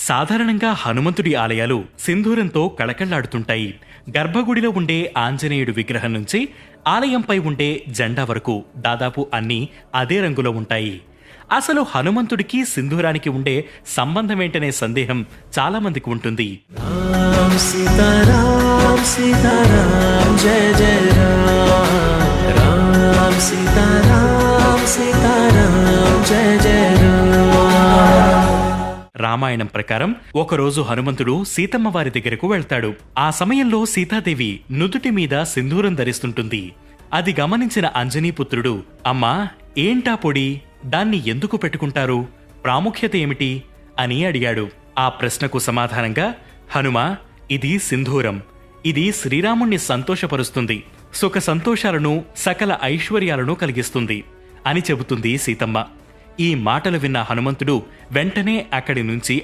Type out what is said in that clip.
సాధారణంగా హనుమంతుడి ఆలయాలు సింధూరంతో కళకళ్లాడుతుంటాయి. గర్భగుడిలో ఉండే ఆంజనేయుడి విగ్రహం నుంచి ఆలయంపై ఉండే జెండా వరకు దాదాపు అన్నీ అదే రంగులో ఉంటాయి. అసలు హనుమంతుడికి సింధూరానికి ఉండే సంబంధమేంటనే సందేహం చాలా మందికి ఉంటుంది. రామ్ సీతారామ్ సీతారామ్ జయ జయ రామ్ రామ్ సీతారామ్ సీతారామ్ జయ జయ రామ్. రామాయణం ప్రకారం ఒకరోజు హనుమంతుడు సీతమ్మ వారి దగ్గరకు వెళ్తాడు. ఆ సమయంలో సీతాదేవి నుదుటి మీద సింధూరం ధరిస్తుంటుంది. అది గమనించిన అంజనీపుత్రుడు, అమ్మా ఏంటా పొడి, దాన్ని ఎందుకు పెట్టుకుంటారు, ప్రాముఖ్యత ఏమిటి అని అడిగాడు. ఆ ప్రశ్నకు సమాధానంగా, హనుమా, ఇది సింధూరం. ఇది శ్రీరాముణ్ణి సంతోషపరుస్తుంది, సుఖ సంతోషాలను సకల ఐశ్వర్యాలను కలిగిస్తుంది అని చెబుతుంది సీతమ్మ. ఈ మాటలు విన్న హనుమంతుడు వెంటనే అక్కడి నుంచి